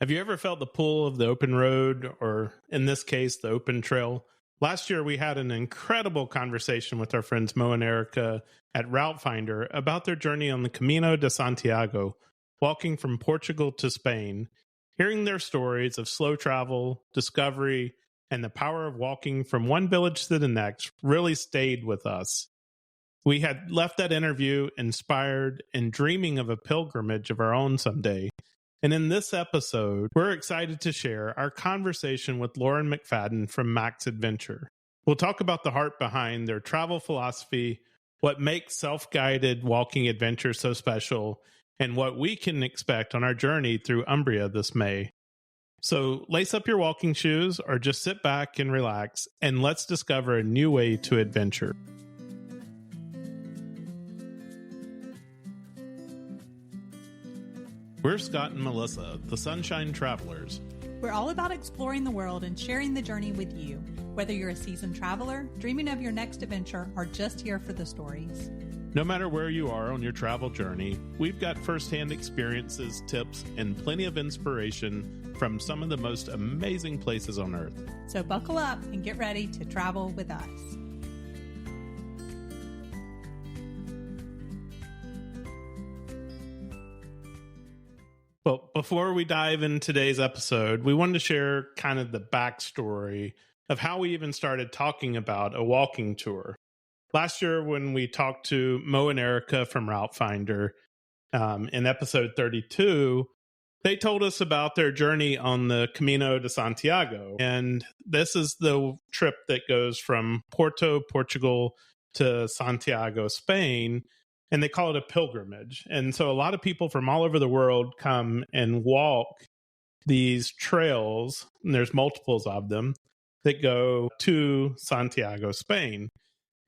Have you ever felt the pull of the open road, or in this case, the open trail? Last year, we had an incredible conversation with our friends Mo and Erica at Raut Finder about their journey on the Camino de Santiago, walking from Portugal to Spain. Hearing their stories of slow travel, discovery, and the power of walking from one village to the next really stayed with us. We had left that interview inspired and dreaming of a pilgrimage of our own someday. And in this episode, we're excited to share our conversation with Lauren McFadden from Max Adventure. We'll talk about the heart behind their travel philosophy, what makes self-guided walking adventure so special, and what we can expect on our journey through Umbria this May. So lace up your walking shoes or just sit back and relax, and let's discover a new way to adventure. We're Scott and Melissa, the Sunshine Travelers. We're all about exploring the world and sharing the journey with you, whether you're a seasoned traveler, dreaming of your next adventure, or just here for the stories. No matter where you are on your travel journey, we've got firsthand experiences, tips, and plenty of inspiration from some of the most amazing places on Earth. So buckle up and get ready to travel with us. Well, before we dive in today's episode, we wanted to share kind of the backstory of how we even started talking about a walking tour. Last year, when we talked to Mo and Erica from Raut Finder in episode 32, they told us about their journey on the Camino de Santiago. And this is the trip that goes from Porto, Portugal to Santiago, Spain. And they call it a pilgrimage. And so a lot of people from all over the world come and walk these trails, and there's multiples of them, that go to Santiago, Spain.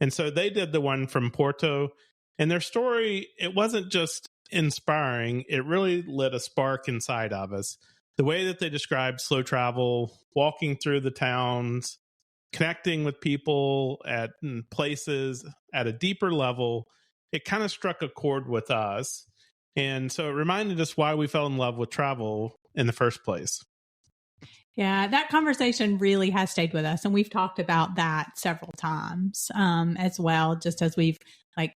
And so they did the one from Porto. And their story, it wasn't just inspiring, it really lit a spark inside of us. The way that they described slow travel, walking through the towns, connecting with people at places at a deeper level, it kind of struck a chord with us. And so it reminded us why we fell in love with travel in the first place. Yeah, that conversation really has stayed with us. And we've talked about that several times as well, just as we've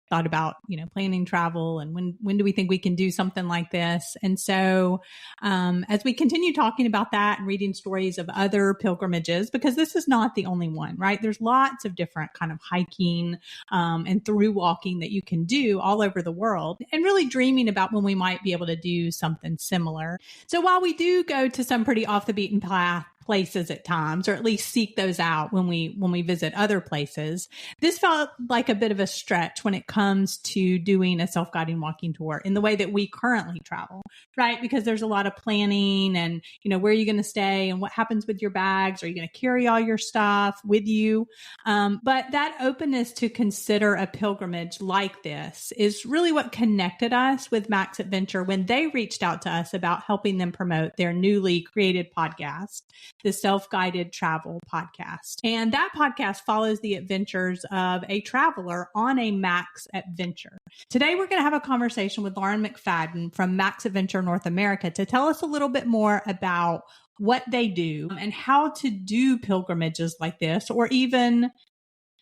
thought about, planning travel and when do we think we can do something like this. And so as we continue talking about that and reading stories of other pilgrimages, because this is not the only one, right? There's lots of different kind of hiking and through walking that you can do all over the world, and really dreaming about when we might be able to do something similar. So while we do go to some pretty off the beaten path places at times, or at least seek those out when we visit other places, this felt like a bit of a stretch when it comes to doing a self-guiding walking tour in the way that we currently travel, right? Because there's a lot of planning and, where are you going to stay and what happens with your bags? Are you going to carry all your stuff with you? But that openness to consider a pilgrimage like this is really what connected us with Max Adventure when they reached out to us about helping them promote their newly created podcast, the Self-Guided Travel Podcast. And that podcast follows the adventures of a traveler on a Max Adventure. Today, we're going to have a conversation with Lauren McFadden from Max Adventure North America to tell us a little bit more about what they do and how to do pilgrimages like this, or even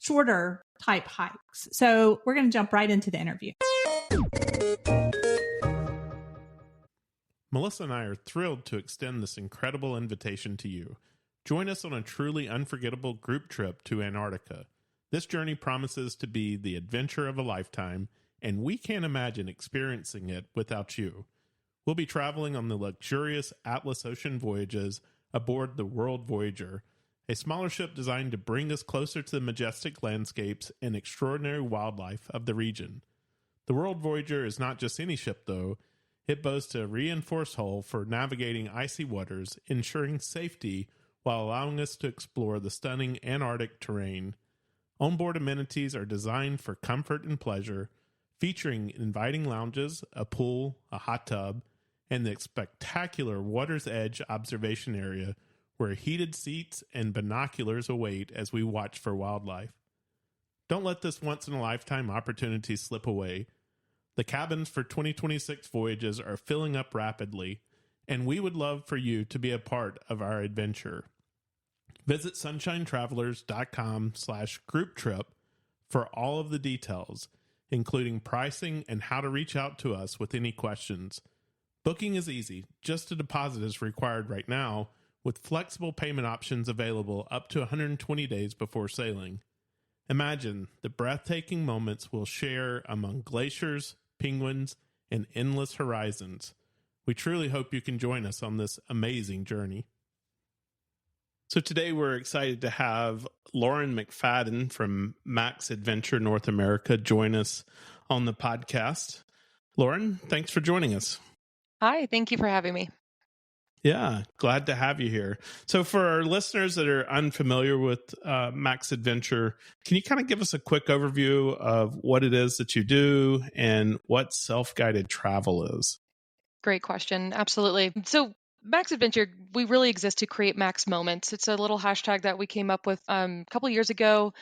shorter type hikes. So we're going to jump right into the interview. Melissa and I are thrilled to extend this incredible invitation to you. Join us on a truly unforgettable group trip to Antarctica. This journey promises to be the adventure of a lifetime, and we can't imagine experiencing it without you. We'll be traveling on the luxurious Atlas Ocean voyages aboard the World Voyager, a smaller ship designed to bring us closer to the majestic landscapes and extraordinary wildlife of the region. The World Voyager is not just any ship, though. It boasts a reinforced hull for navigating icy waters, ensuring safety while allowing us to explore the stunning Antarctic terrain. Onboard amenities are designed for comfort and pleasure, featuring inviting lounges, a pool, a hot tub, and the spectacular Water's Edge observation area where heated seats and binoculars await as we watch for wildlife. Don't let this once-in-a-lifetime opportunity slip away. The cabins for 2026 voyages are filling up rapidly, and we would love for you to be a part of our adventure. Visit sunshinetravelers.com/group trip for all of the details, including pricing and how to reach out to us with any questions. Booking is easy. Just a deposit is required right now, with flexible payment options available up to 120 days before sailing. Imagine the breathtaking moments we'll share among glaciers, penguins, and endless horizons. We truly hope you can join us on this amazing journey. So today we're excited to have Lauren McFadden from Max Adventure North America join us on the podcast. Lauren, thanks for joining us. Hi, thank you for having me. Yeah, glad to have you here. So for our listeners that are unfamiliar with Max Adventure, can you kind of give us a quick overview of what it is that you do and what self-guided travel is? Great question. Absolutely. So Max Adventure, we really exist to create Max moments. It's a little hashtag that we came up with a couple years ago,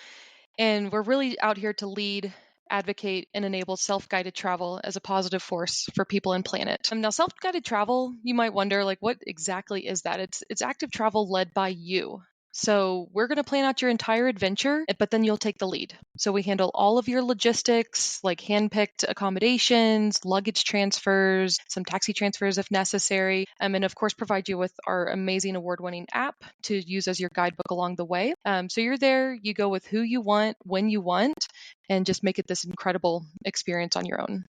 and we're really out here to lead, advocate, and enable self-guided travel as a positive force for people and planet. Now, self-guided travel, you might wonder, like, what exactly is that? It's active travel led by you. So we're going to plan out your entire adventure, but then you'll take the lead. So we handle all of your logistics, like hand-picked accommodations, luggage transfers, some taxi transfers if necessary, and of course provide you with our amazing award-winning app to use as your guidebook along the way. So you're there, you go with who you want, when you want, and just make it this incredible experience on your own.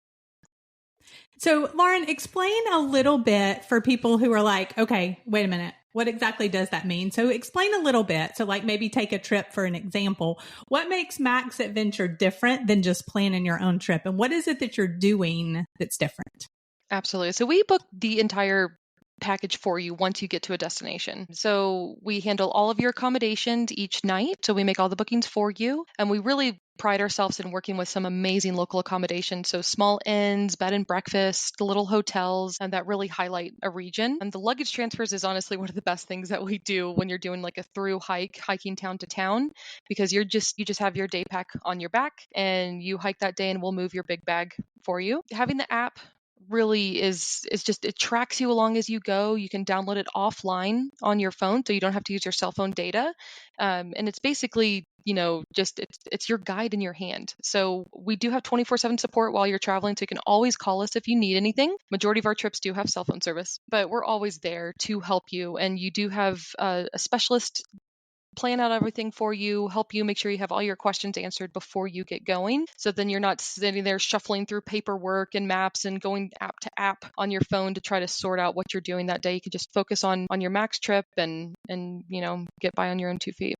So, Lauren, explain a little bit for people who are like, okay, wait a minute. What exactly does that mean? So explain a little bit. So like maybe take a trip for an example. What makes Max Adventure different than just planning your own trip? And what is it that you're doing that's different? Absolutely. So we book the entire package for you once you get to a destination. So we handle all of your accommodations each night. So we make all the bookings for you. And we really pride ourselves in working with some amazing local accommodations. So small inns, bed and breakfast, little hotels, and that really highlight a region. And the luggage transfers is honestly one of the best things that we do when you're doing like a through hiking town to town, because you just have your day pack on your back and you hike that day and we'll move your big bag for you. Having the app really is just, it tracks you along as you go. You can download it offline on your phone, so you don't have to use your cell phone data. And it's basically, just it's your guide in your hand. So we do have 24/7 support while you're traveling, so you can always call us if you need anything. Majority of our trips do have cell phone service, but we're always there to help you. And you do have a specialist plan out everything for you, help you make sure you have all your questions answered before you get going. So then you're not sitting there shuffling through paperwork and maps and going app to app on your phone to try to sort out what you're doing that day. You can just focus on your Max trip and get by on your own 2 feet.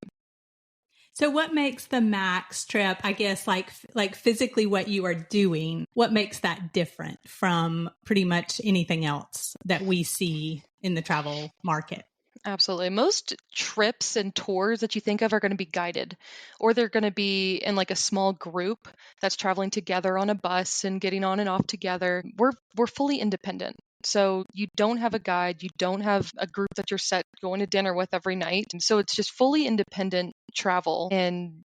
So what makes the Max trip, I guess, like physically what you are doing, what makes that different from pretty much anything else that we see in the travel market? Absolutely. Most trips and tours that you think of are going to be guided, or they're going to be in like a small group that's traveling together on a bus and getting on and off together. We're fully independent. So you don't have a guide, you don't have a group that you're set going to dinner with every night. And so it's just fully independent travel. And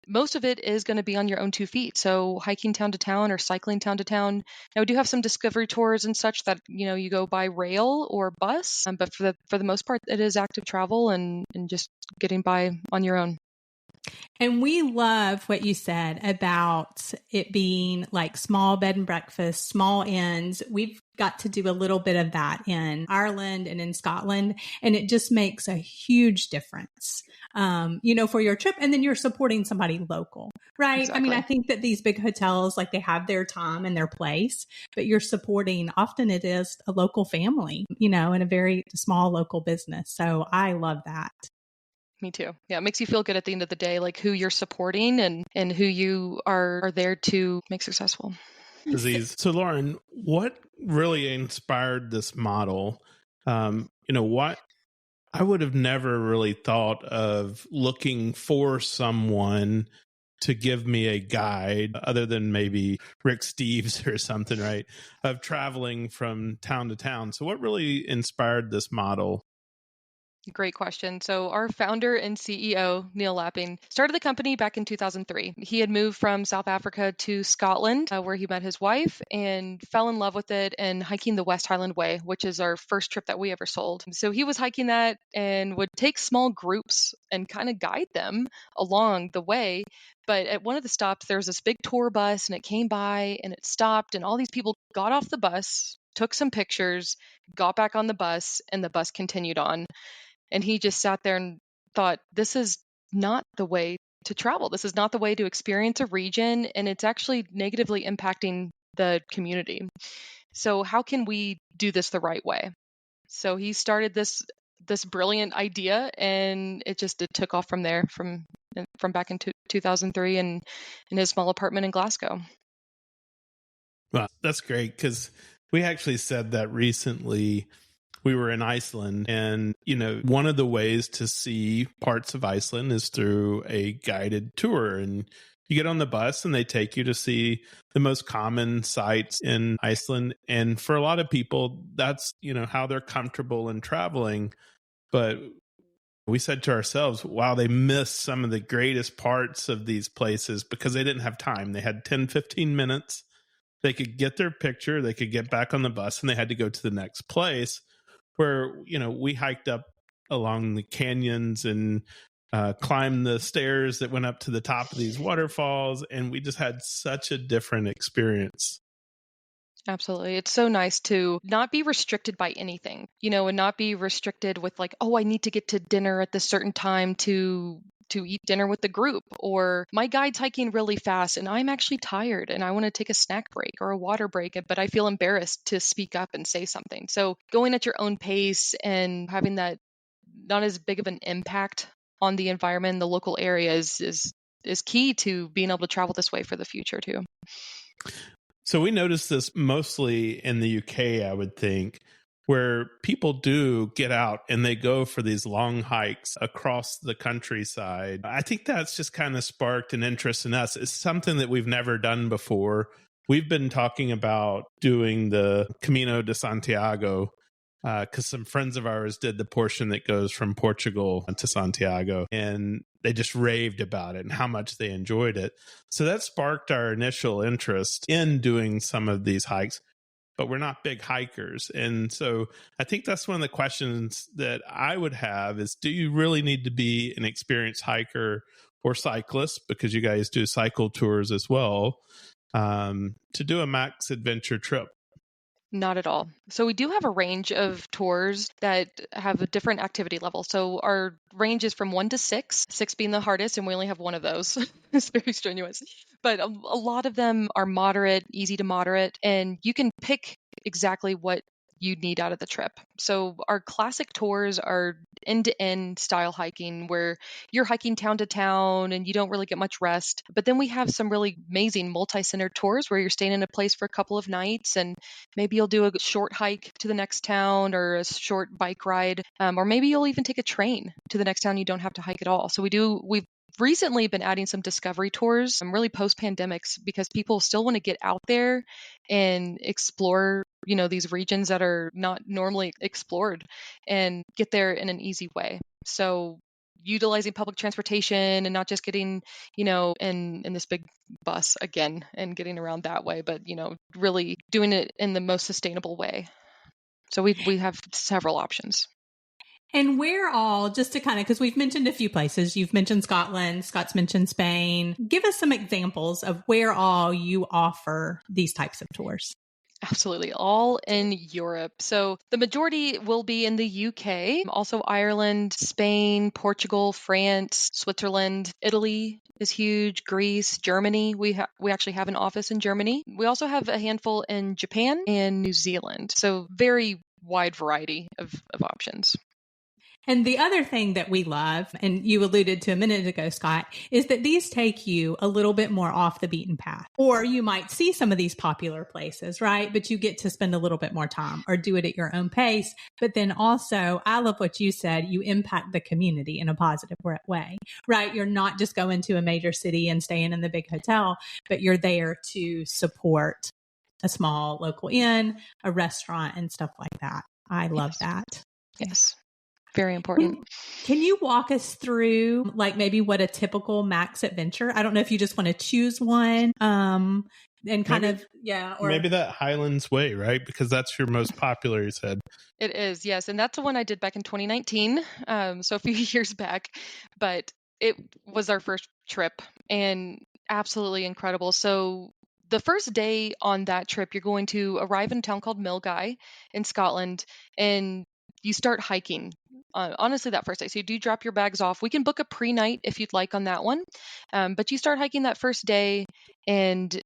most of it is going to be on your own 2 feet. So hiking town to town or cycling town to town. Now we do have some discovery tours and such that, you go by rail or bus, but for the most part, it is active travel and just getting by on your own. And we love what you said about it being like small bed and breakfast, small inns. We've got to do a little bit of that in Ireland and in Scotland, and it just makes a huge difference, for your trip. And then you're supporting somebody local, right? Exactly. I mean, I think that these big hotels, like they have their time and their place, but you're supporting, often it is a local family, in a very small local business. So I love that. Me too. Yeah, it makes you feel good at the end of the day, like who you're supporting and who you are there to make successful. So Lauren, what really inspired this model? What I would have never really thought of looking for someone to give me a guide other than maybe Rick Steves or something, right? Of traveling from town to town. So what really inspired this model? Great question. So our founder and CEO, Neil Lapping, started the company back in 2003. He had moved from South Africa to Scotland, where he met his wife and fell in love with it and hiking the West Highland Way, which is our first trip that we ever sold. So he was hiking that and would take small groups and kind of guide them along the way. But at one of the stops, there was this big tour bus and it came by and it stopped and all these people got off the bus, took some pictures, got back on the bus, and the bus continued on. And he just sat there and thought, this is not the way to travel. This is not the way to experience a region. And it's actually negatively impacting the community. So how can we do this the right way? So he started this brilliant idea, and it took off from there, from back in 2003 and in his small apartment in Glasgow. Well, that's great, because we actually said that recently. We were in Iceland, and, one of the ways to see parts of Iceland is through a guided tour. And you get on the bus and they take you to see the most common sites in Iceland. And for a lot of people, that's, how they're comfortable in traveling. But we said to ourselves, wow, they missed some of the greatest parts of these places because they didn't have time. They had 10, 15 minutes. They could get their picture, they could get back on the bus, and they had to go to the next place. Where, we hiked up along the canyons and climbed the stairs that went up to the top of these waterfalls. And we just had such a different experience. Absolutely. It's so nice to not be restricted by anything, and not be restricted with like, oh, I need to get to dinner at this certain time to eat dinner with the group, or my guide's hiking really fast and I'm actually tired and I want to take a snack break or a water break, but I feel embarrassed to speak up and say something. So going at your own pace and having that not as big of an impact on the environment in the local area is key to being able to travel this way for the future too. So we noticed this mostly in the UK, I would think, where people do get out and they go for these long hikes across the countryside. I think that's just kind of sparked an interest in us. It's something that we've never done before. We've been talking about doing the Camino de Santiago because some friends of ours did the portion that goes from Portugal to Santiago, and they just raved about it and how much they enjoyed it. So that sparked our initial interest in doing some of these hikes. But we're not big hikers. And so I think that's one of the questions that I would have is, do you really need to be an experienced hiker or cyclist, because you guys do cycle tours as well, to do a max adventure trip? Not at all. So we do have a range of tours that have a different activity level. So our range is from 1 to 6, 6 being the hardest, and we only have one of those. It's very strenuous. But a lot of them are moderate, easy to moderate, and you can pick exactly what you need out of the trip. So our classic tours are end-to-end style hiking, where you're hiking town to town and you don't really get much rest. But then we have some really amazing multi-centered tours where you're staying in a place for a couple of nights, and maybe you'll do a short hike to the next town or a short bike ride, or maybe you'll even take a train to the next town. You don't have to hike at all. So we've recently been adding some discovery tours, really post-pandemics, because people still want to get out there and explore, these regions that are not normally explored, and get there in an easy way. So utilizing public transportation and not just getting, in this big bus again and getting around that way, but, really doing it in the most sustainable way. So we have several options. And where all, just to kind of, because we've mentioned a few places, you've mentioned Scotland, Scott's mentioned Spain. Give us some examples of where all you offer these types of tours. Absolutely. All in Europe. So the majority will be in the UK, also Ireland, Spain, Portugal, France, Switzerland, Italy is huge, Greece, Germany. We actually have an office in Germany. We also have a handful in Japan and New Zealand. So very wide variety of options. And the other thing that we love, and you alluded to a minute ago, Scott, is that these take you a little bit more off the beaten path. Or you might see some of these popular places, right? But you get to spend a little bit more time or do it at your own pace. But then also, I love what you said, you impact the community in a positive way, right? You're not just going to a major city and staying in the big hotel, but you're there to support a small local inn, a restaurant, and stuff like that. I love that. Yes. Very important. Can you walk us through like maybe what a typical max adventure? I don't know if you just want to choose one. And kind of, or maybe that Highlands Way, right? Because that's your most popular, you said. It is, yes. And that's the one I did back in 2019. So a few years back, but it was our first trip and absolutely incredible. So the first day on that trip, you're going to arrive in a town called Milgai in Scotland, and you start hiking. Honestly, that first day. So you do drop your bags off. We can book a pre-night if you'd like on that one. But you start hiking that first day, and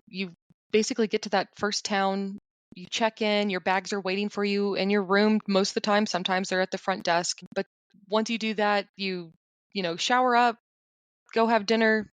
you basically get to that first town. You check in, your bags are waiting for you in your room most of the time. Sometimes they're at the front desk. But once you do that, you shower up, go have dinner,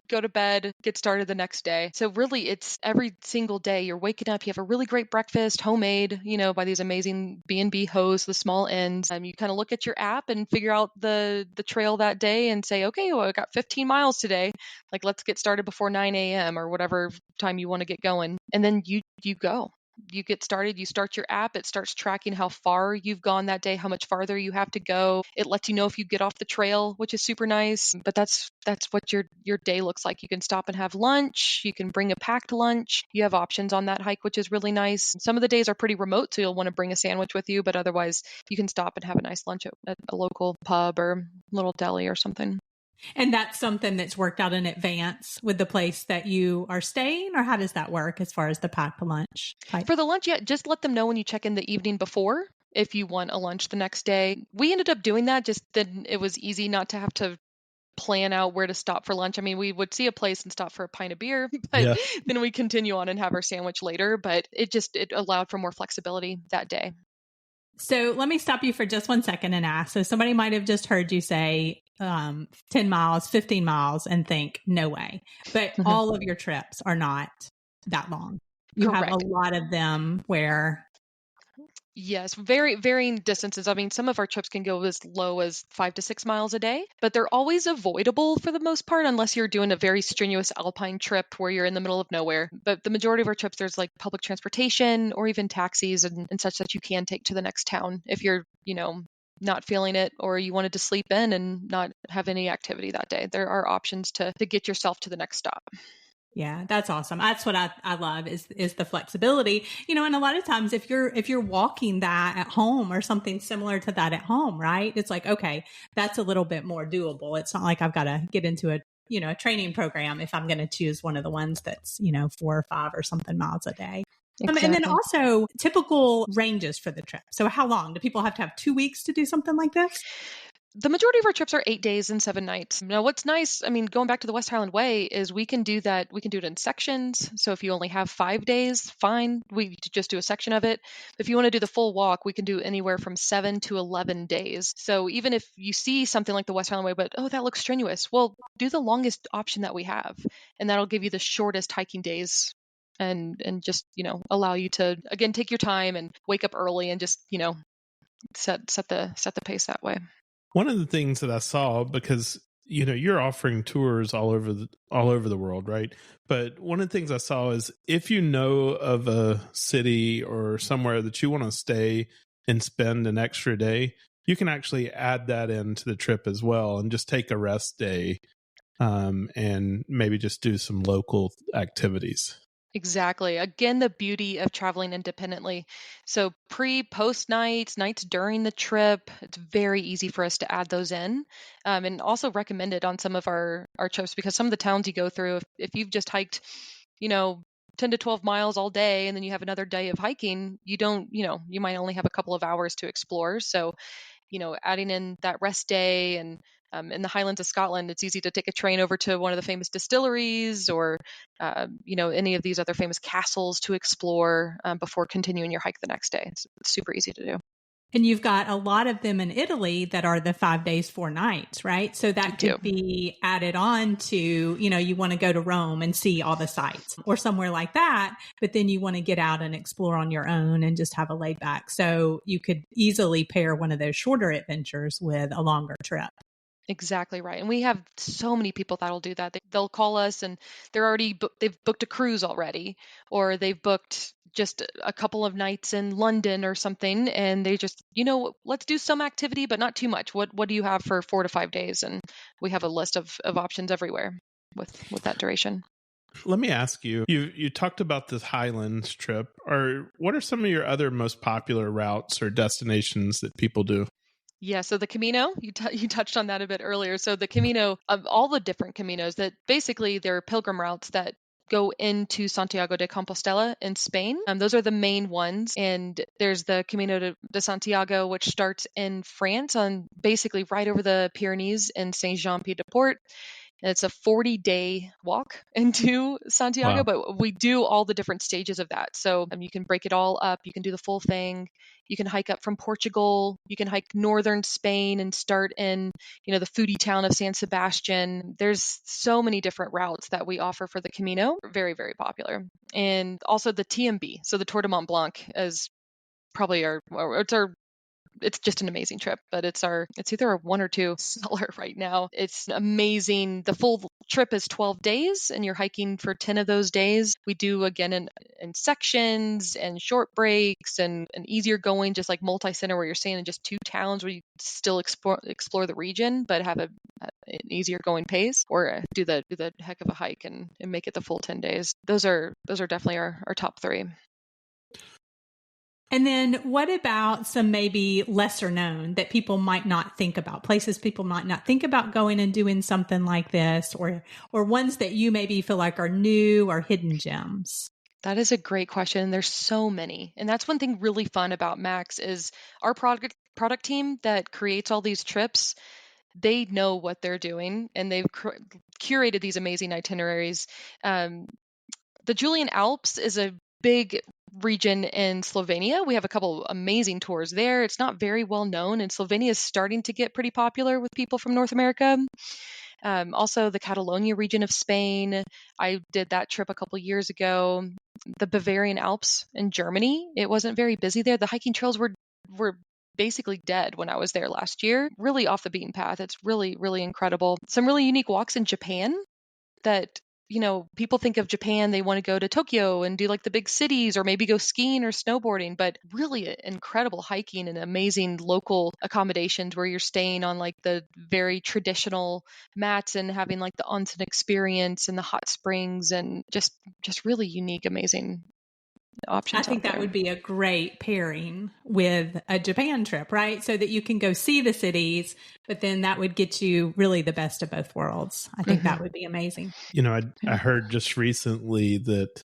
go to bed, get started the next day. So really it's every single day you're waking up, you have a really great breakfast, homemade, by these amazing B&B hosts, the small inns. You kind of look at your app and figure out the trail that day and say, okay, well, I got 15 miles today. Like, let's get started before 9 a.m. or whatever time you want to get going. And then you go. You get started, you start your app, it starts tracking how far you've gone that day, how much farther you have to go. It lets you know if you get off the trail, which is super nice. But that's what your day looks like. You can stop and have lunch, you can bring a packed lunch. You have options on that hike, which is really nice. Some of the days are pretty remote, so you'll want to bring a sandwich with you, but otherwise you can stop and have a nice lunch at a local pub or little deli or something. And that's something that's worked out in advance with the place that you are staying, or how does that work as far as the packed lunch type? For the lunch, just let them know when you check in the evening before if you want a lunch the next day. We ended up doing that, just then it was easy not to have to plan out where to stop for lunch. I mean, we would see a place and stop for a pint of beer, but then we continue on and have our sandwich later. But it allowed for more flexibility that day. So let me stop you for just 1 second and ask. So somebody might have just heard you say 10 miles, 15 miles and think, no way. But all of your trips are not that long. You Correct. have a lot of them where... Yes, very varying distances. I mean, some of our trips can go as low as 5 to 6 miles a day, but they're always avoidable for the most part, unless you're doing a very strenuous alpine trip where you're in the middle of nowhere. But the majority of our trips, there's like public transportation or even taxis and such that you can take to the next town if you're, not feeling it or you wanted to sleep in and not have any activity that day. There are options to get yourself to the next stop. Yeah, that's awesome. That's what I love is the flexibility, and a lot of times if you're walking that at home or something similar to that at home, right? It's like, okay, that's a little bit more doable. It's not like I've got to get into a training program if I'm going to choose one of the ones that's, 4 or 5 or something miles a day. Exactly. And then also typical ranges for the trip. So how long do people have to have 2 weeks to do something like this? The majority of our trips are 8 days and 7 nights. Now, what's nice, I mean, going back to the West Highland Way, is we can do that. We can do it in sections. So if you only have 5 days, fine. We just do a section of it. If you want to do the full walk, we can do anywhere from 7 to 11 days. So even if you see something like the West Highland Way, but, oh, that looks strenuous, well, do the longest option that we have. And that'll give you the shortest hiking days and just, allow you to, again, take your time and wake up early and just, set the pace that way. One of the things that I saw, because you're offering tours all over the world, right? But one of the things I saw is if you know of a city or somewhere that you want to stay and spend an extra day, you can actually add that into the trip as well and just take a rest day and maybe just do some local activities. Exactly. Again, the beauty of traveling independently. So post nights during the trip, it's very easy for us to add those in, and also recommended on some of our trips, because some of the towns you go through, if you've just hiked, 10 to 12 miles all day, and then you have another day of hiking, you might only have a couple of hours to explore. So, adding in that rest day and in the Highlands of Scotland, it's easy to take a train over to one of the famous distilleries or, any of these other famous castles to explore before continuing your hike the next day. It's super easy to do. And you've got a lot of them in Italy that are the 5 days, 4 nights, right? So that could be added on to, you want to go to Rome and see all the sites or somewhere like that, but then you want to get out and explore on your own and just have a laid back. So you could easily pair one of those shorter adventures with a longer trip. Exactly right. And we have so many people that'll do that. They'll call us and they've booked a cruise already, or they've booked just a couple of nights in London or something. And they just, let's do some activity, but not too much. What do you have for 4 to 5 days? And we have a list of options everywhere with that duration. Let me ask you, you talked about this Highlands trip, or what are some of your other most popular routes or destinations that people do? Yeah, so the Camino, you touched on that a bit earlier. So the Camino, of all the different Caminos, that basically they're pilgrim routes that go into Santiago de Compostela in Spain. Those are the main ones. And there's the Camino de Santiago, which starts in France on basically right over the Pyrenees in Saint-Jean-Pied-de-Port. And it's a 40-day walk into Santiago, Wow. but we do all the different stages of that. So you can break it all up. You can do the full thing. You can hike up from Portugal. You can hike northern Spain and start in, the foodie town of San Sebastian. There's so many different routes that we offer for the Camino. Very, very popular. And also the TMB. So the Tour de Mont Blanc is probably it's just an amazing trip, but it's either a 1 or 2 seller right now. It's amazing. The full trip is 12 days and you're hiking for 10 of those days. We do again in sections and short breaks and easier going, just like multi-center where you're staying in just 2 towns where you still explore the region, but have an easier going pace, or do the heck of a hike and make it the full 10 days. Those are definitely our top 3. And then what about some maybe lesser known that people might not think about, places people might not think about going and doing something like this, or ones that you maybe feel like are new or hidden gems? That is a great question. There's so many. And that's one thing really fun about Max is our product team that creates all these trips. They know what they're doing and they've curated these amazing itineraries. The Julian Alps is a big region in Slovenia. We have a couple amazing tours there. It's not very well known, and Slovenia is starting to get pretty popular with people from North America. Also, the Catalonia region of Spain. I did that trip a couple years ago. The Bavarian Alps in Germany. It wasn't very busy there. The hiking trails were basically dead when I was there last year. Really off the beaten path. It's really, really incredible. Some really unique walks in Japan that people think of Japan, they want to go to Tokyo and do like the big cities or maybe go skiing or snowboarding, but really incredible hiking and amazing local accommodations where you're staying on like the very traditional mats and having like the onsen experience and the hot springs and just really unique, amazing options. I think that would be a great pairing with a Japan trip, right? So that you can go see the cities, but then that would get you really the best of both worlds. I think that would be amazing. I heard just recently that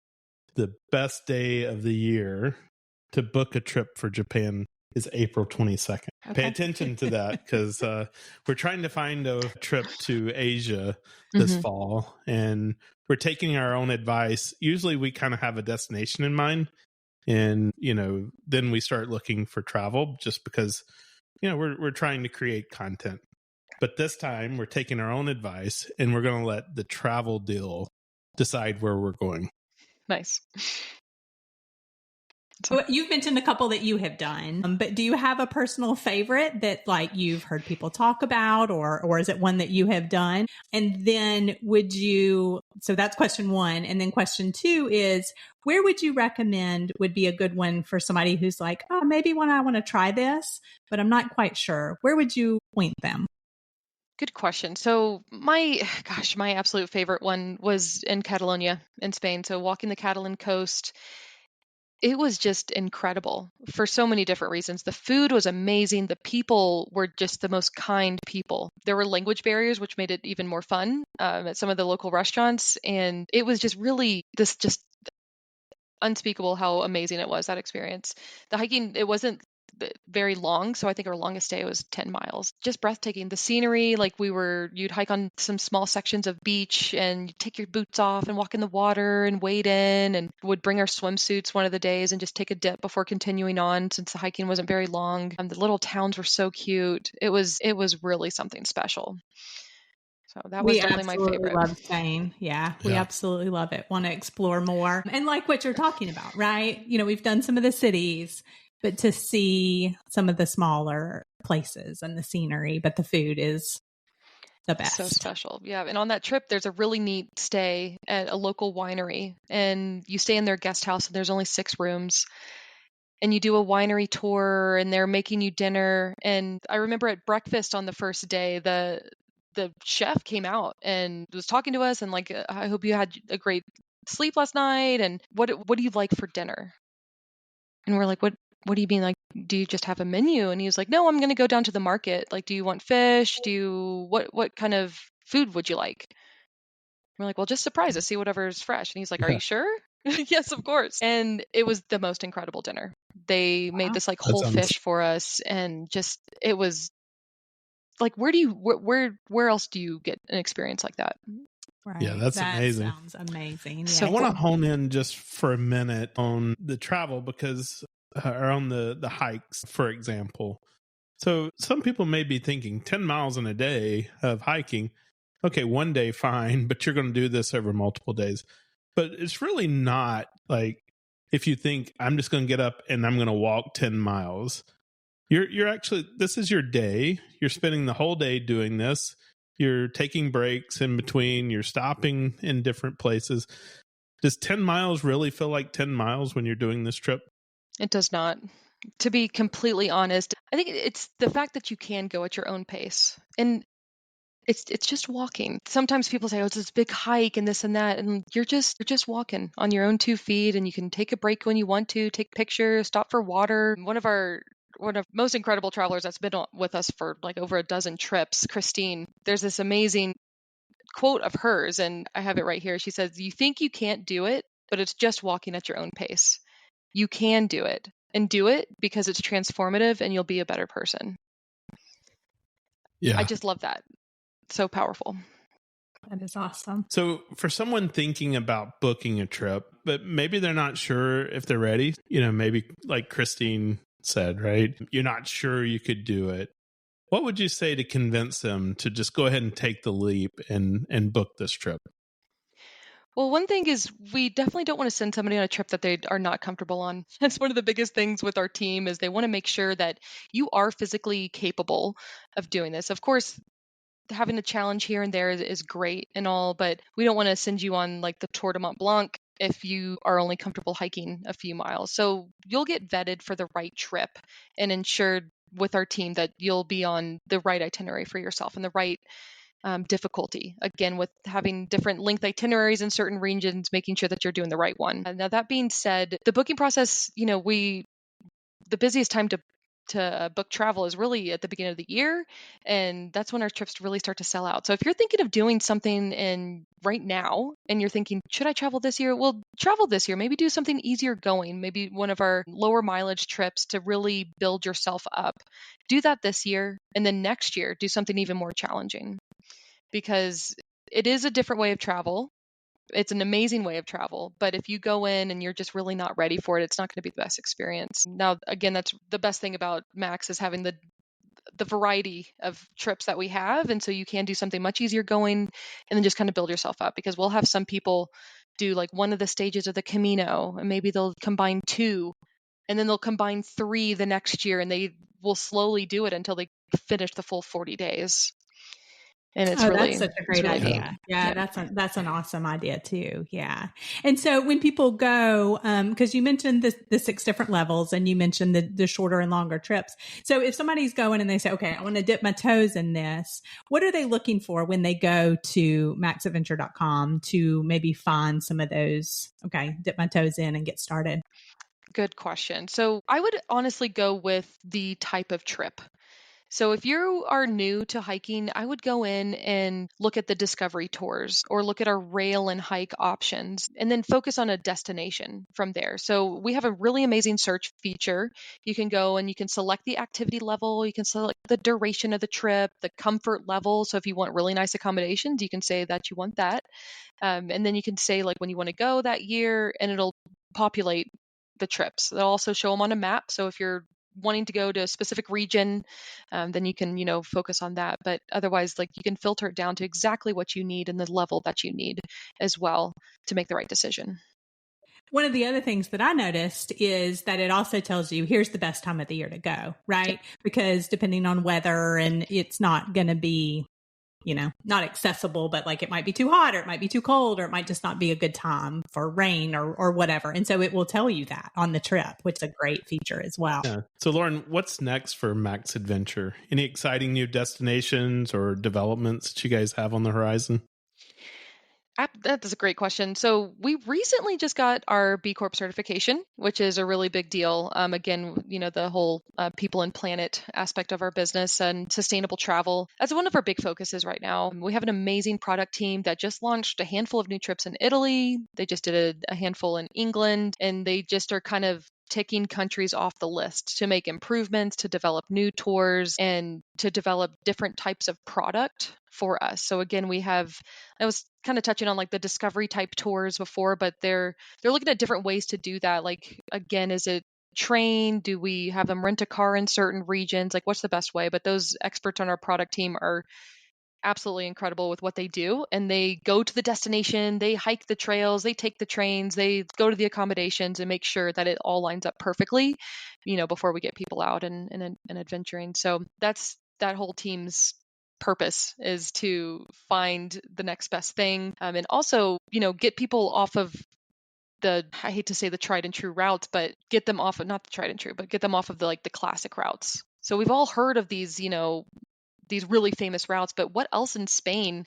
the best day of the year to book a trip for Japan is April 22nd. Okay. Pay attention to that because we're trying to find a trip to Asia this fall, and we're taking our own advice. Usually we kind of have a destination in mind, and then we start looking for travel just because we're trying to create content. But this time we're taking our own advice and we're going to let the travel deal decide where we're going. Nice. So you've mentioned a couple that you have done, but do you have a personal favorite that like you've heard people talk about, or is it one that you have done? And then so that's question 1. And then question 2 is, where would you recommend would be a good one for somebody who's like, oh, maybe when I want to try this, but I'm not quite sure. Where would you point them? Good question. So my absolute favorite one was in Catalonia in Spain. So walking the Catalan coast, it was just incredible for so many different reasons. The food was amazing. The people were just the most kind people. There were language barriers, which made it even more fun at some of the local restaurants. And it was just really just unspeakable how amazing it was, that experience. The hiking, it wasn't very long, so I think our longest day was 10 miles. Just breathtaking. The scenery, like you'd hike on some small sections of beach and you take your boots off and walk in the water and wade in, and would bring our swimsuits one of the days and just take a dip before continuing on since the hiking wasn't very long. The little towns were so cute. It was really something special. So that was definitely my favorite. We love Spain. Yeah, we absolutely love it. Want to explore more. And like what you're talking about, right? We've done some of the cities, but to see some of the smaller places and the scenery, but the food is the best. So special. Yeah. And on that trip, there's a really neat stay at a local winery, and you stay in their guest house, and there's only 6 rooms, and you do a winery tour, and they're making you dinner. And I remember at breakfast on the first day, the chef came out and was talking to us and like, I hope you had a great sleep last night. And what do you like for dinner? And we're like, what do you mean? Like, do you just have a menu? And he was like, no, I'm going to go down to the market. Like, do you want fish? What kind of food would you like? We're like, well, just surprise us, see whatever's fresh. And he's like, are you sure? Yes, of course. And it was the most incredible dinner. They made this like whole fish for us, and just, it was like, where else do you get an experience like that? Right. Yeah, that's amazing. Sounds amazing. So Yeah. I want to hone in just for a minute on the travel or on the hikes, for example. So some people may be thinking 10 miles in a day of hiking. Okay, one day, fine, but you're going to do this over multiple days. But it's really not like if you think I'm just going to get up and I'm going to walk 10 miles. You're actually, this is your day. You're spending the whole day doing this. You're taking breaks in between. You're stopping in different places. Does 10 miles really feel like 10 miles when you're doing this trip? It does not. To be completely honest, I think it's the fact that you can go at your own pace. And it's just walking. Sometimes people say, oh, it's this big hike and this and that. And you're just walking on your own 2 feet, and you can take a break when you want to, take pictures, stop for water. One of most incredible travelers that's been with us for like over a dozen trips, Christine, there's this amazing quote of hers, and I have it right here. She says, you think you can't do it, but it's just walking at your own pace. You can do it, and do it because it's transformative, and you'll be a better person. Yeah. I just love that. So powerful. That is awesome. So for someone thinking about booking a trip, but maybe they're not sure if they're ready, maybe like Christine said, right? You're not sure you could do it. What would you say to convince them to just go ahead and take the leap and book this trip? Well, one thing is we definitely don't want to send somebody on a trip that they are not comfortable on. That's one of the biggest things with our team, is they want to make sure that you are physically capable of doing this. Of course, having a challenge here and there is great and all, but we don't want to send you on like the Tour de Mont Blanc if you are only comfortable hiking a few miles. So you'll get vetted for the right trip and ensured with our team that you'll be on the right itinerary for yourself and the right difficulty. Again, with having different length itineraries in certain regions, making sure that you're doing the right one. Now, that being said, the booking process, the busiest time to book travel is really at the beginning of the year, and that's when our trips really start to sell out. So if you're thinking of doing something right now and you're thinking, should I travel this year? Well, travel this year. Maybe do something easier going, maybe one of our lower mileage trips to really build yourself up. Do that this year, and then next year do something even more challenging, because it is a different way of travel. It's an amazing way of travel, but if you go in and you're just really not ready for it, it's not going to be the best experience. Now, again, that's the best thing about Max, is having the variety of trips that we have. And so you can do something much easier going and then just kind of build yourself up, because we'll have some people do like one of the stages of the Camino, and maybe they'll combine 2, and then they'll combine 3 the next year, and they will slowly do it until they finish the full 40 days. And it's really, that's such a great idea. Fun. Yeah, that's an awesome idea too. Yeah. And so when people go, because you mentioned the 6 different levels, and you mentioned the shorter and longer trips. So if somebody's going and they say, okay, I want to dip my toes in this, what are they looking for when they go to maxadventure.com to maybe find some of those, okay, dip my toes in and get started? Good question. So I would honestly go with the type of trip. So if you are new to hiking, I would go in and look at the discovery tours, or look at our rail and hike options, and then focus on a destination from there. So we have a really amazing search feature. You can go and you can select the activity level, you can select the duration of the trip, the comfort level. So if you want really nice accommodations, you can say that you want that. And then you can say like when you want to go that year, and it'll populate the trips. They'll also show them on a map. So if you're wanting to go to a specific region, then you can, focus on that. But otherwise, like, you can filter it down to exactly what you need and the level that you need as well to make the right decision. One of the other things that I noticed is that it also tells you here's the best time of the year to go, right? Because depending on weather, and it's not going to be not accessible, but like it might be too hot or it might be too cold or it might just not be a good time for rain or whatever. And so it will tell you that on the trip, which is a great feature as well. Yeah. So Lauren, what's next for Max Adventure? Any exciting new destinations or developments that you guys have on the horizon? That is a great question. So we recently just got our B Corp certification, which is a really big deal. Again, the whole people and planet aspect of our business and sustainable travel. That's one of our big focuses right now. We have an amazing product team that just launched a handful of new trips in Italy. They just did a handful in England, and they just are kind of ticking countries off the list to make improvements, to develop new tours, and to develop different types of product for us. So again, I was kind of touching on like the discovery type tours before, but they're looking at different ways to do that. Like, again, is it train? Do we have them rent a car in certain regions? Like, what's the best way? But those experts on our product team are absolutely incredible with what they do, and they go to the destination, they hike the trails, they take the trains, they go to the accommodations and make sure that it all lines up perfectly, before we get people out and adventuring. So that's that whole team's purpose, is to find the next best thing, and also get people off of I hate to say the tried and true routes, but get them off of, not the tried and true, but get them off of the classic routes. So we've all heard of these really famous routes, but what else in Spain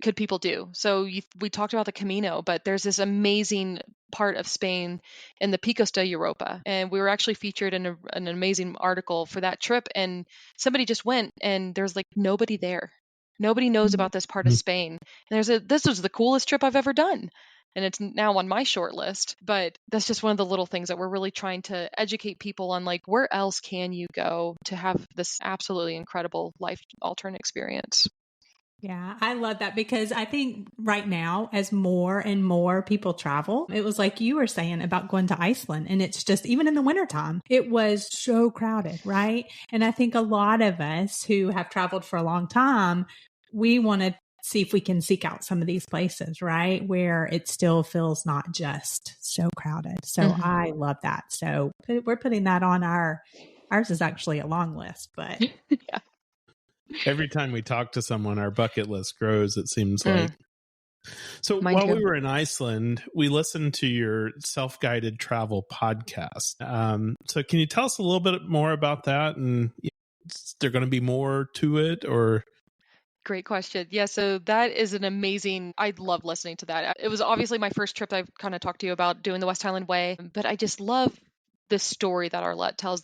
could people do? So we talked about the Camino, but there's this amazing part of Spain in the Picos de Europa, and we were actually featured in an amazing article for that trip, and somebody just went and there's like nobody there. Nobody knows about this part of Spain. And this was the coolest trip I've ever done. And it's now on my short list, but that's just one of the little things that we're really trying to educate people on, like, where else can you go to have this absolutely incredible life-altering experience? Yeah, I love that, because I think right now, as more and more people travel, it was like you were saying about going to Iceland, and it's just, even in the wintertime, it was so crowded, right? And I think a lot of us who have traveled for a long time, we want to see if we can seek out some of these places, right, where it still feels not just so crowded. So I love that. So we're putting that on ours is actually a long list, but yeah. Every time we talk to someone, our bucket list grows, it seems like. So while we were in Iceland, we listened to your self-guided travel podcast. So can you tell us a little bit more about that? And is there going to be more to it, or? Great question. Yeah, so that is I love listening to that. It was obviously my first trip I've kind of talked to you about, doing the West Highland Way, but I just love the story that Arlette tells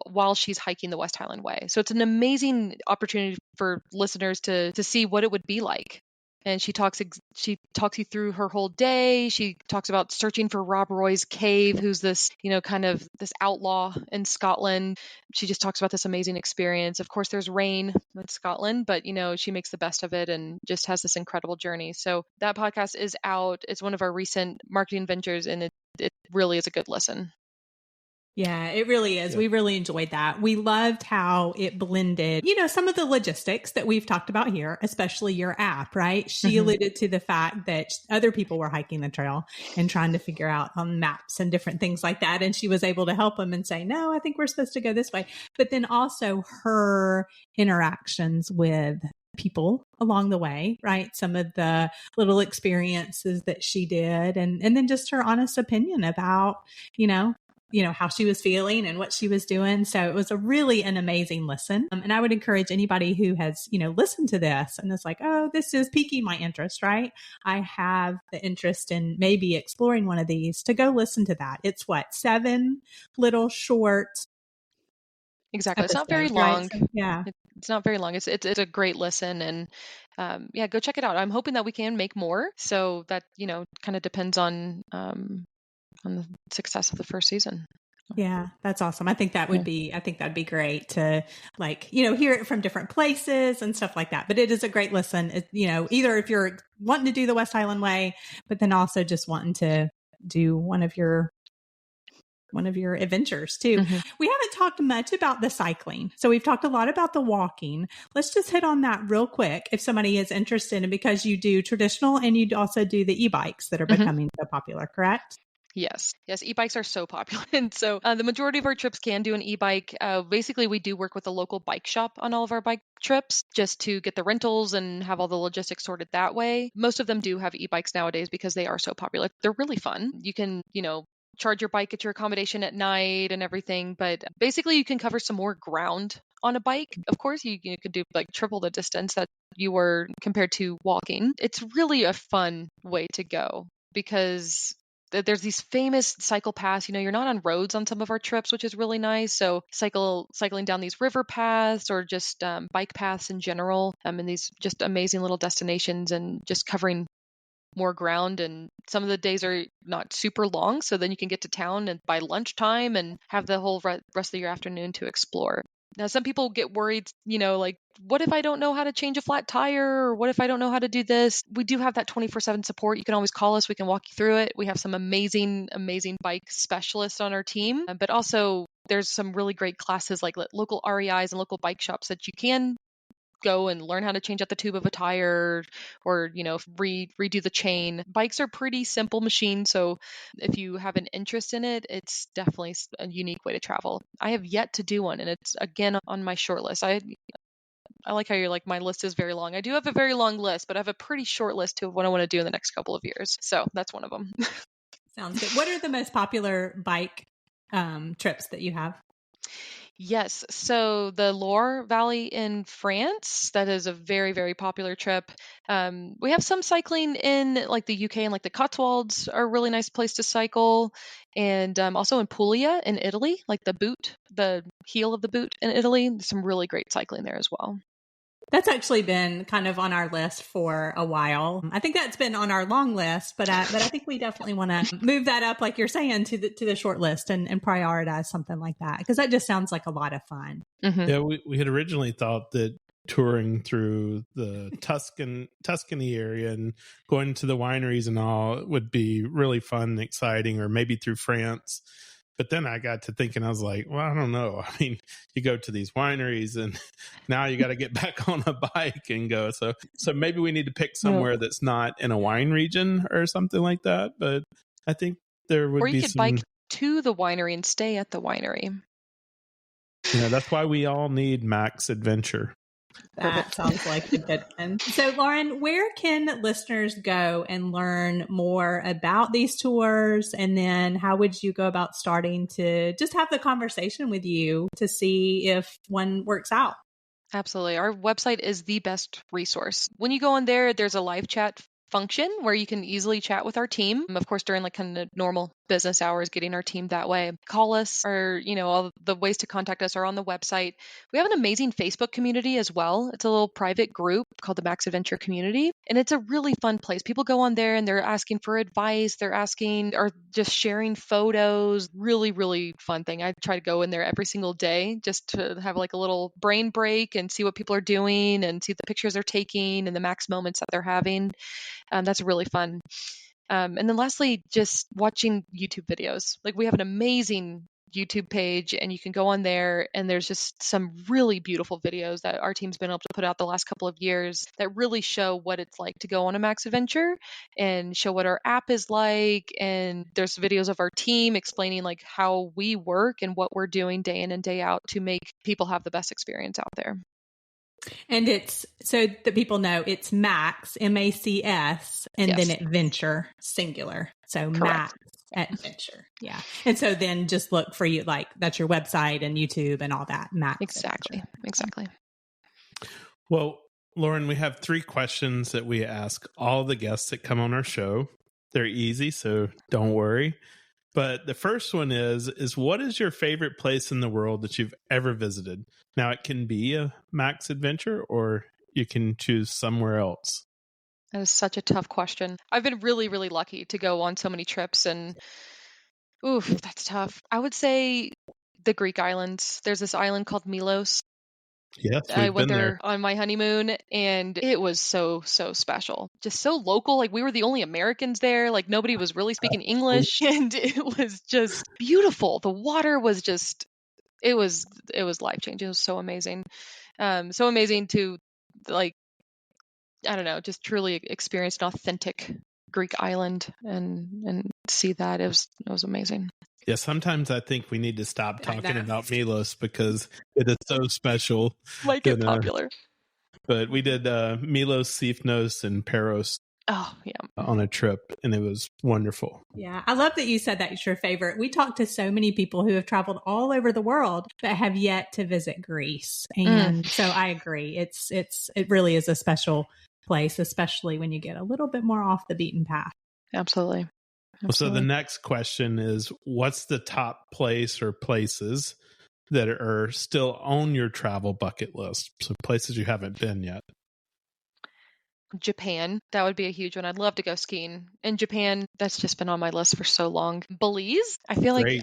while she's hiking the West Highland Way. So it's an amazing opportunity for listeners to see what it would be like. And she talks you through her whole day. She talks about searching for Rob Roy's cave, who's this, kind of this outlaw in Scotland. She just talks about this amazing experience. Of course, there's rain in Scotland, but, she makes the best of it and just has this incredible journey. So that podcast is out. It's one of our recent marketing ventures, and it really is a good listen. Yeah, it really is. Yeah. We really enjoyed that. We loved how it blended, some of the logistics that we've talked about here, especially your app, right? She alluded to the fact that other people were hiking the trail and trying to figure out on maps and different things like that. And she was able to help them and say, no, I think we're supposed to go this way. But then also her interactions with people along the way, right? Some of the little experiences that she did, and then just her honest opinion about, how she was feeling and what she was doing. So it was an amazing listen. And I would encourage anybody who has, listened to this and is like, oh, this is piquing my interest, right? I have the interest in maybe exploring one of these, to go listen to that. It's 7 little short. Exactly. Episodes, it's not very long. Right? So, yeah. It's not very long. It's a great listen, and go check it out. I'm hoping that we can make more. So that, kind of depends on the success of the first season. Yeah, that's awesome. I think that would be that'd be great to hear it from different places and stuff like that. But it is a great listen. Either if you're wanting to do the West Highland Way, but then also just wanting to do one of your adventures too. We haven't talked much about the cycling. So we've talked a lot about the walking. Let's just hit on that real quick. If somebody is interested, and because you do traditional and you also do the e-bikes that are becoming so popular, correct? Yes. E-bikes are so popular. And so the majority of our trips can do an e-bike. Basically, we do work with a local bike shop on all of our bike trips just to get the rentals and have all the logistics sorted that way. Most of them do have e-bikes nowadays because they are so popular. They're really fun. You can, charge your bike at your accommodation at night and everything. But basically, you can cover some more ground on a bike. Of course, you could do like triple the distance that you were compared to walking. It's really a fun way to go because there's these famous cycle paths. You're not on roads on some of our trips, which is really nice. So cycling down these river paths or just bike paths in general, and these just amazing little destinations and just covering more ground. And some of the days are not super long, so then you can get to town and by lunchtime and have the whole rest of your afternoon to explore. Now, some people get worried, like, what if I don't know how to change a flat tire? Or what if I don't know how to do this? We do have that 24/7 support. You can always call us. We can walk you through it. We have some amazing, amazing bike specialists on our team. But also, there's some really great classes like local REIs and local bike shops that you can go and learn how to change out the tube of a tire or redo the chain. Bikes are pretty simple machines, so if you have an interest in it, it's definitely a unique way to travel. I have yet to do one, and it's again on my short list. I like how you're like, my list is very long. I do have a very long list, but I have a pretty short list of what I want to do in the next couple of years, so that's one of them. Sounds good. What are the most popular bike trips that you have? Yes. So the Loire Valley in France, that is a very, very popular trip. We have some cycling in like the UK, and like the Cotswolds are a really nice place to cycle. And also in Puglia in Italy, like the heel of the boot in Italy, there's some really great cycling there as well. That's actually been kind of on our list for a while. I think that's been on our long list, but I think we definitely want to move that up, like you're saying, to the short list and prioritize something like that, because that just sounds like a lot of fun. Mm-hmm. Yeah, we had originally thought that touring through the Tuscany area and going to the wineries and all would be really fun and exciting, or maybe through France. But then I got to thinking, I was like, well, I don't know. I mean, you go to these wineries and now you got to get back on a bike and go. So maybe we need to pick somewhere that's not in a wine region or something like that. But I think there would be some... Or you could bike to the winery and stay at the winery. That's why we all need Max Adventure. That sounds like a good one. So, Lauren, where can listeners go and learn more about these tours? And then how would you go about starting to just have the conversation with you to see if one works out? Absolutely. Our website is the best resource. When you go on there, there's a live chat function where you can easily chat with our team. Of course, during like kind of normal business hours, getting our team that way. Call us, or, all the ways to contact us are on the website. We have an amazing Facebook community as well. It's a little private group called the Max Adventure Community. And it's a really fun place. People go on there and they're asking for advice. They're asking or just sharing photos. Really, really fun thing. I try to go in there every single day just to have like a little brain break and see what people are doing and see the pictures they're taking and the Max moments that they're having. That's really fun. And then lastly, just watching YouTube videos. Like, we have an amazing YouTube page, and you can go on there, and there's just some really beautiful videos that our team's been able to put out the last couple of years that really show what it's like to go on a Max Adventure and show what our app is like. And there's videos of our team explaining like how we work and what we're doing day in and day out to make people have the best experience out there. And it's so that people know it's Max, MACS, and then Adventure, singular. So Correct. Max Adventure. Yeah. And so then just look for you, like that's your website and YouTube and all that. Max. Exactly. Adventure. Exactly. Well, Lauren, we have 3 questions that we ask all the guests that come on our show. They're easy, so don't worry. But the first one is what is your favorite place in the world that you've ever visited? Now, it can be a Max Adventure, or you can choose somewhere else. That is such a tough question. I've been really, really lucky to go on so many trips, and oof, that's tough. I would say the Greek islands. There's this island called Milos. Yes, I went there on my honeymoon, and it was so, so special. Just so local. Like, we were the only Americans there. Like, nobody was really speaking English, and it was just beautiful. The water was just, it was life-changing. It was so amazing. So amazing to, like, I don't know, just truly experience an authentic Greek island and see that. It was amazing. Yeah, sometimes I think we need to stop talking about Milos because it is so special. Might get popular. But we did Milos, Sifnos, and Paros on a trip, and it was wonderful. Yeah, I love that you said that it's your favorite. We talked to so many people who have traveled all over the world that have yet to visit Greece. And so I agree. It really is a special place, especially when you get a little bit more off the beaten path. Absolutely. So the next question is, what's the top place or places that are still on your travel bucket list? So places you haven't been yet. Japan, that would be a huge one. I'd love to go skiing in Japan. That's just been on my list for so long. Belize, I feel like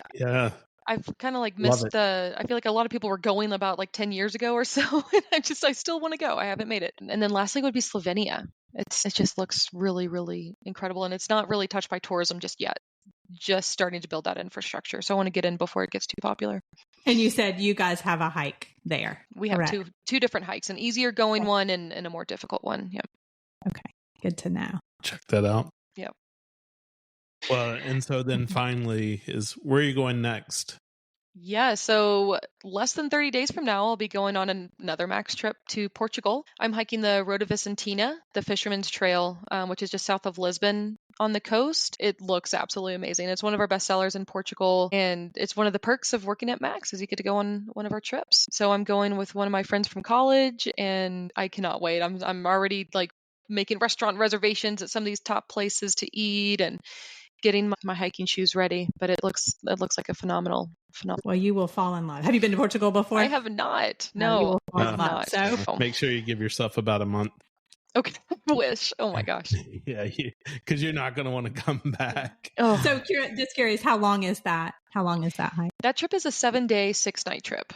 I've kind of like missed I feel like a lot of people were going about like 10 years ago or so. And I still want to go. I haven't made it. And then lastly would be Slovenia. It just looks really, really incredible. And it's not really touched by tourism just yet. Just starting to build that infrastructure. So I want to get in before it gets too popular. And you said you guys have a hike there. We have two different hikes, an easier going one and a more difficult one. Yep. Okay. Good to know. Check that out. Yep. Well, and so then finally is, where are you going next? Yeah, so less than 30 days from now, I'll be going on another Max trip to Portugal. I'm hiking the Rota Vicentina, the Fisherman's Trail, which is just south of Lisbon on the coast. It looks absolutely amazing. It's one of our best sellers in Portugal, and it's one of the perks of working at Max is you get to go on one of our trips. So I'm going with one of my friends from college, and I cannot wait. I'm already like making restaurant reservations at some of these top places to eat and getting my hiking shoes ready, but it looks like a phenomenal. Well, you will fall in love. Have you been to Portugal before? I have not. No, you will fall in love. So make sure you give yourself about a month. Okay, wish. Oh my gosh. Yeah, because you're not going to want to come back. Oh. So just curious, how long is that? How long is that hike? That trip is a 7-day, 6-night trip.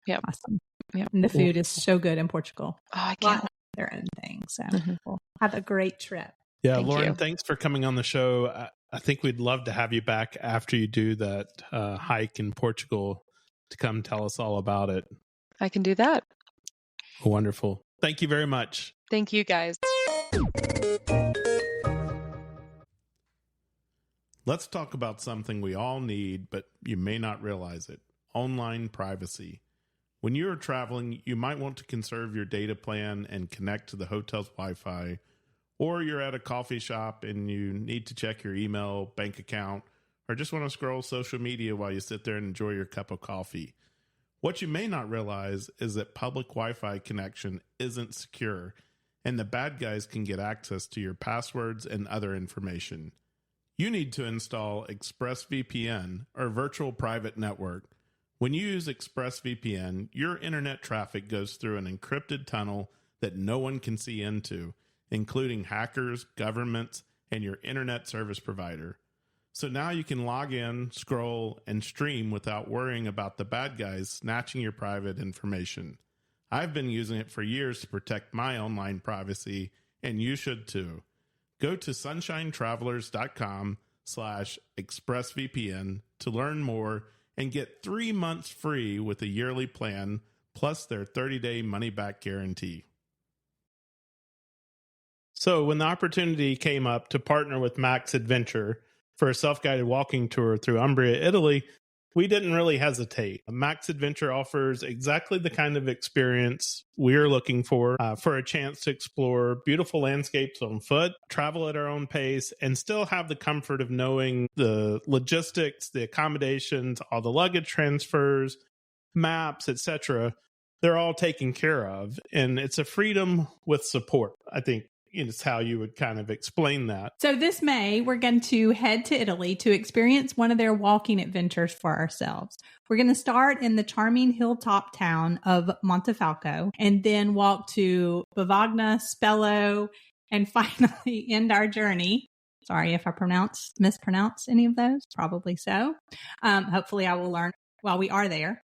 Yeah, awesome. Yeah, and the food is so good in Portugal. Oh, I can't. Their own thing. So we'll have a great trip. Yeah, Lauren, thanks for coming on the show. I think we'd love to have you back after you do that hike in Portugal to come tell us all about it. I can do that. Wonderful. Thank you very much. Thank you, guys. Let's talk about something we all need, but you may not realize it. Online privacy. When you're traveling, you might want to conserve your data plan and connect to the hotel's Wi-Fi. Or you're at a coffee shop and you need to check your email, bank account, or just want to scroll social media while you sit there and enjoy your cup of coffee. What you may not realize is that public Wi-Fi connection isn't secure, and the bad guys can get access to your passwords and other information. You need to install ExpressVPN, or Virtual Private Network. When you use ExpressVPN, your internet traffic goes through an encrypted tunnel that no one can see into, including hackers, governments, and your internet service provider. So now you can log in, scroll, and stream without worrying about the bad guys snatching your private information. I've been using it for years to protect my online privacy, and you should too. Go to sunshinetravelers.com/expressvpn to learn more and get 3 months free with a yearly plan, plus their 30-day money-back guarantee. So when the opportunity came up to partner with Max Adventure for a self-guided walking tour through Umbria, Italy, we didn't really hesitate. Max Adventure offers exactly the kind of experience we're looking for a chance to explore beautiful landscapes on foot, travel at our own pace, and still have the comfort of knowing the logistics, the accommodations, all the luggage transfers, maps, etc. They're all taken care of. And it's a freedom with support, I think. It's how you would kind of explain that. So this May, we're going to head to Italy to experience one of their walking adventures for ourselves. We're going to start in the charming hilltop town of Montefalco and then walk to Bavagna, Spello, and finally end our journey. Sorry if I mispronounce any of those. Probably so. Hopefully I will learn while we are there.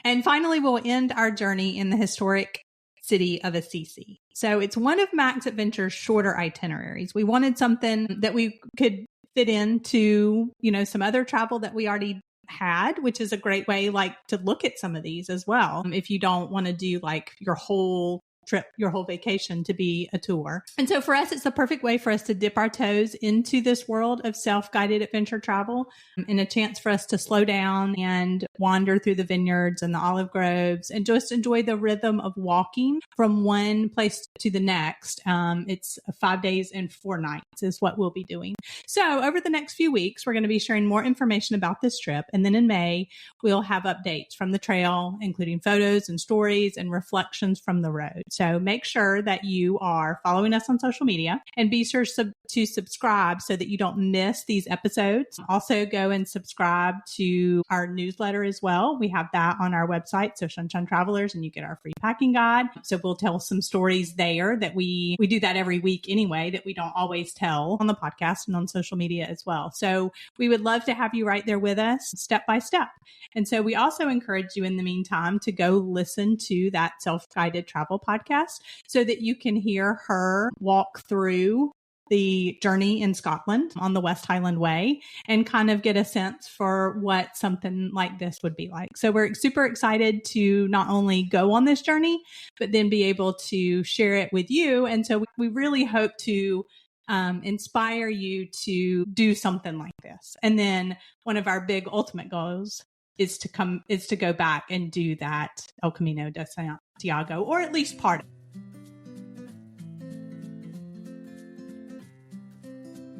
And finally, we'll end our journey in the historic city of Assisi. So it's one of Max Adventure's shorter itineraries. We wanted something that we could fit into, some other travel that we already had, which is a great way to look at some of these as well. If you don't want to do your whole trip, your whole vacation to be a tour. And so for us, it's the perfect way for us to dip our toes into this world of self-guided adventure travel and a chance for us to slow down and wander through the vineyards and the olive groves and just enjoy the rhythm of walking from one place to the next. It's 5 days and 4 nights is what we'll be doing. So over the next few weeks, we're going to be sharing more information about this trip. And then in May, we'll have updates from the trail, including photos and stories and reflections from the road. So make sure that you are following us on social media and be sure to subscribe so that you don't miss these episodes. Also go and subscribe to our newsletter as well. We have that on our website, So Sunshine Travelers, and you get our free packing guide. So we'll tell some stories there that we do that every week anyway, that we don't always tell on the podcast and on social media as well. So we would love to have you right there with us step by step. And so we also encourage you in the meantime to go listen to that self-guided travel podcast so that you can hear her walk through the journey in Scotland on the West Highland Way and kind of get a sense for what something like this would be like. So we're super excited to not only go on this journey, but then be able to share it with you. And so we really hope to inspire you to do something like this. And then one of our big ultimate goals is to go back and do that El Camino de Santiago, or at least part of it.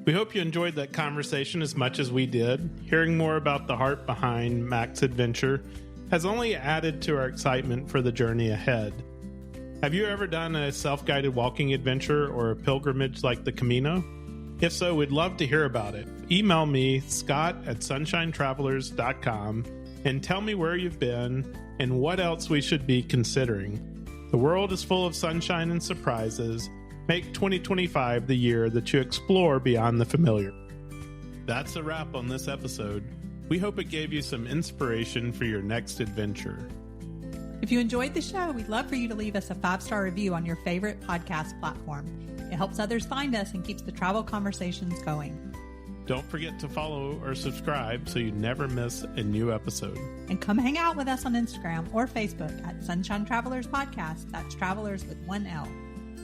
We hope you enjoyed that conversation as much as we did. Hearing more about the heart behind Mac's adventure has only added to our excitement for the journey ahead. Have you ever done a self-guided walking adventure or a pilgrimage like the Camino? If so, we'd love to hear about it. Email me, scott@sunshinetravelers.com, and tell me where you've been and what else we should be considering. The world is full of sunshine and surprises. Make 2025 the year that you explore beyond the familiar. That's a wrap on this episode. We hope it gave you some inspiration for your next adventure. If you enjoyed the show, we'd love for you to leave us a 5-star review on your favorite podcast platform. It helps others find us and keeps the travel conversations going. Don't forget to follow or subscribe so you never miss a new episode. And come hang out with us on Instagram or Facebook at Sunshine Travelers Podcast. That's Travelers with 1 L.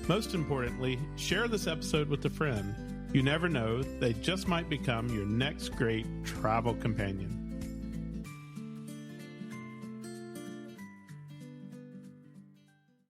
Most importantly, share this episode with a friend. You never know, they just might become your next great travel companion.